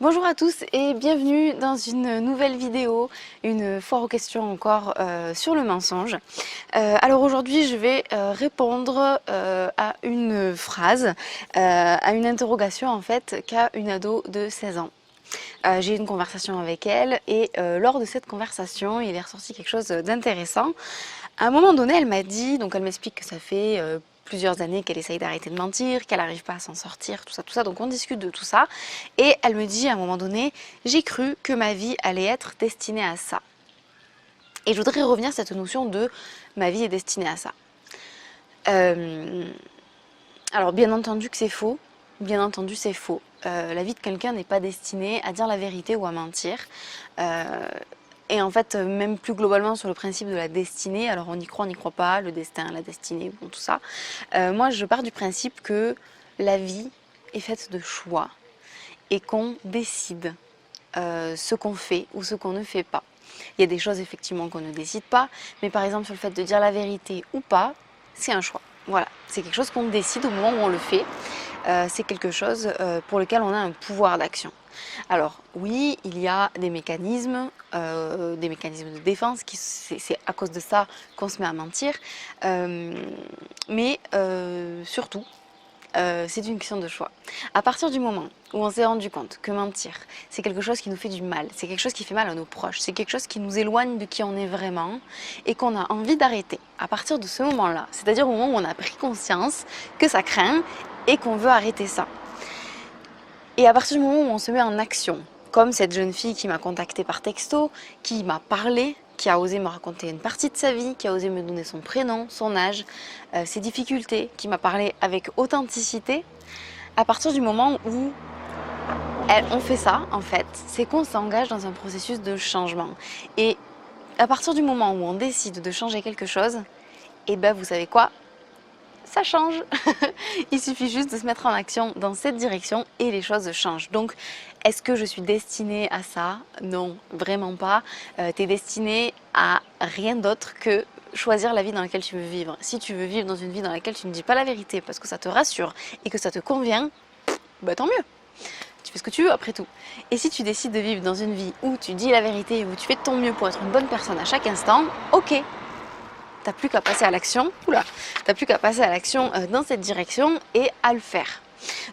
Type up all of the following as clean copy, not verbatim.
Bonjour à tous et bienvenue dans une nouvelle vidéo, une foire aux questions encore sur le mensonge. Alors aujourd'hui je vais répondre à une phrase, à une interrogation en fait qu'a une ado de 16 ans. J'ai eu une conversation avec elle et lors de cette conversation il est ressorti quelque chose d'intéressant. À un moment donné elle m'a dit, donc elle m'explique que ça fait plusieurs années qu'elle essaye d'arrêter de mentir, qu'elle n'arrive pas à s'en sortir, tout ça, donc on discute de tout ça. Et elle me dit à un moment donné, j'ai cru que ma vie allait être destinée à ça. Et je voudrais revenir à cette notion de ma vie est destinée à ça. Alors bien entendu que c'est faux, bien entendu c'est faux. La vie de quelqu'un n'est pas destinée à dire la vérité ou à mentir. Et en fait, même plus globalement sur le principe de la destinée, alors on n'y croit pas, le destin, la destinée, bon, tout ça. Moi, je pars du principe que la vie est faite de choix et qu'on décide ce qu'on fait ou ce qu'on ne fait pas. Il y a des choses effectivement qu'on ne décide pas, mais par exemple sur le fait de dire la vérité ou pas, c'est un choix. Voilà, c'est quelque chose qu'on décide au moment où on le fait. C'est quelque chose pour lequel on a un pouvoir d'action. Alors oui, il y a des mécanismes de défense, c'est à cause de ça qu'on se met à mentir, mais surtout, c'est une question de choix. À partir du moment où on s'est rendu compte que mentir, c'est quelque chose qui nous fait du mal, c'est quelque chose qui fait mal à nos proches, c'est quelque chose qui nous éloigne de qui on est vraiment et qu'on a envie d'arrêter, à partir de ce moment-là, c'est-à-dire au moment où on a pris conscience que ça craint et qu'on veut arrêter ça. Et à partir du moment où on se met en action, comme cette jeune fille qui m'a contactée par texto, qui m'a parlé, qui a osé me raconter une partie de sa vie, qui a osé me donner son prénom, son âge, ses difficultés, qui m'a parlé avec authenticité, à partir du moment où on fait ça, en fait, c'est qu'on s'engage dans un processus de changement. Et à partir du moment où on décide de changer quelque chose, et ben vous savez quoi ? Ça change. Il suffit juste de se mettre en action dans cette direction et les choses changent. Donc, est-ce que je suis destinée à ça? Non, vraiment pas. Tu es destinée à rien d'autre que choisir la vie dans laquelle tu veux vivre. Si tu veux vivre dans une vie dans laquelle tu ne dis pas la vérité parce que ça te rassure et que ça te convient, bah tant mieux. Tu fais ce que tu veux après tout. Et si tu décides de vivre dans une vie où tu dis la vérité, où tu fais de ton mieux pour être une bonne personne à chaque instant, ok. T'as plus qu'à passer à l'action, t'as plus qu'à passer à l'action dans cette direction et à le faire.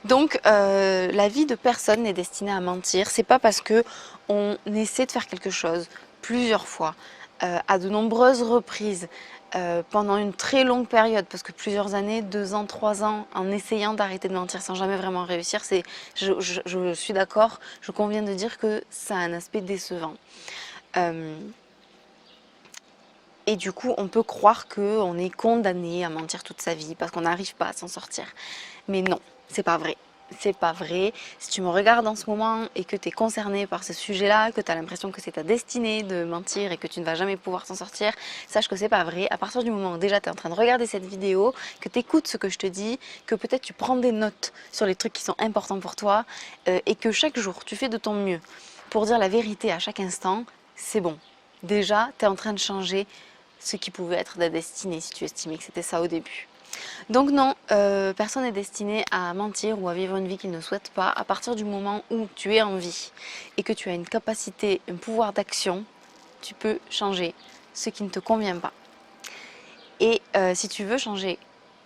Donc la vie de personne n'est destinée à mentir. C'est pas parce que on essaie de faire quelque chose plusieurs fois, à de nombreuses reprises, pendant une très longue période, parce que plusieurs années, 2 ans, 3 ans, en essayant d'arrêter de mentir sans jamais vraiment réussir, je suis d'accord, je conviens de dire que ça a un aspect décevant. Et du coup, on peut croire qu'on est condamné à mentir toute sa vie parce qu'on n'arrive pas à s'en sortir. Mais non, c'est pas vrai. C'est pas vrai. Si tu me regardes en ce moment et que tu es concerné par ce sujet-là, que tu as l'impression que c'est ta destinée de mentir et que tu ne vas jamais pouvoir t'en sortir, sache que c'est pas vrai. À partir du moment où déjà tu es en train de regarder cette vidéo, que tu écoutes ce que je te dis, que peut-être tu prends des notes sur les trucs qui sont importants pour toi et que chaque jour tu fais de ton mieux pour dire la vérité à chaque instant, c'est bon. Déjà, tu es en train de changer ce qui pouvait être ta destinée si tu estimais que c'était ça au début. Donc non, personne n'est destiné à mentir ou à vivre une vie qu'il ne souhaite pas. À partir du moment où tu es en vie et que tu as une capacité, un pouvoir d'action, tu peux changer ce qui ne te convient pas. Et si tu veux changer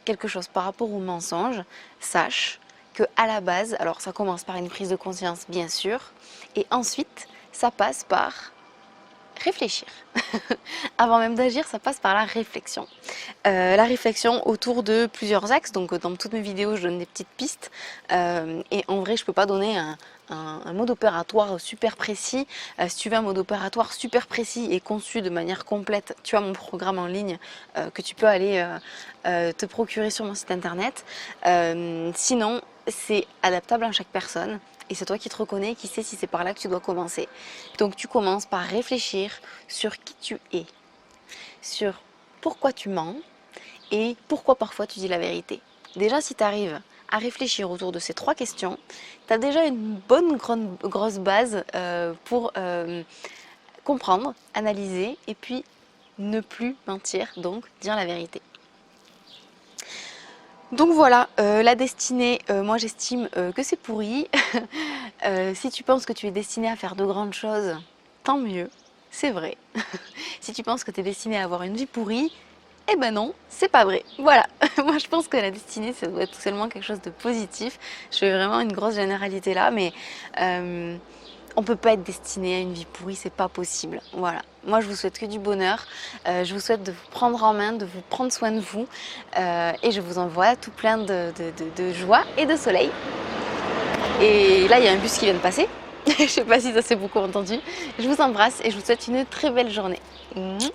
quelque chose par rapport au mensonge, sache que à la base, alors ça commence par une prise de conscience bien sûr, et ensuite ça passe par réfléchir. Avant même d'agir, ça passe par la réflexion. La réflexion autour de plusieurs axes, donc dans toutes mes vidéos je donne des petites pistes et en vrai je peux pas donner un mode opératoire super précis. Si tu veux un mode opératoire super précis et conçu de manière complète, tu as mon programme en ligne que tu peux aller te procurer sur mon site internet. Sinon, c'est adaptable à chaque personne. Et c'est toi qui te reconnais, qui sais si c'est par là que tu dois commencer. Donc tu commences par réfléchir sur qui tu es, sur pourquoi tu mens et pourquoi parfois tu dis la vérité. Déjà, si tu arrives à réfléchir autour de ces 3 questions, tu as déjà une bonne grosse base pour comprendre, analyser et puis ne plus mentir, donc dire la vérité. Donc voilà, la destinée, moi j'estime que c'est pourri. Si tu penses que tu es destiné à faire de grandes choses, tant mieux, c'est vrai. Si tu penses que tu es destiné à avoir une vie pourrie, eh ben non, c'est pas vrai. Voilà, moi je pense que la destinée, ça doit être tout seulement quelque chose de positif. Je fais vraiment une grosse généralité là, mais on peut pas être destiné à une vie pourrie, c'est pas possible. Voilà, moi je vous souhaite que du bonheur, je vous souhaite de vous prendre en main, de vous prendre soin de vous, et je vous envoie tout plein de joie et de soleil. Et là, il y a un bus qui vient de passer. Je sais pas si ça s'est beaucoup entendu. Je vous embrasse et je vous souhaite une très belle journée. Mouah.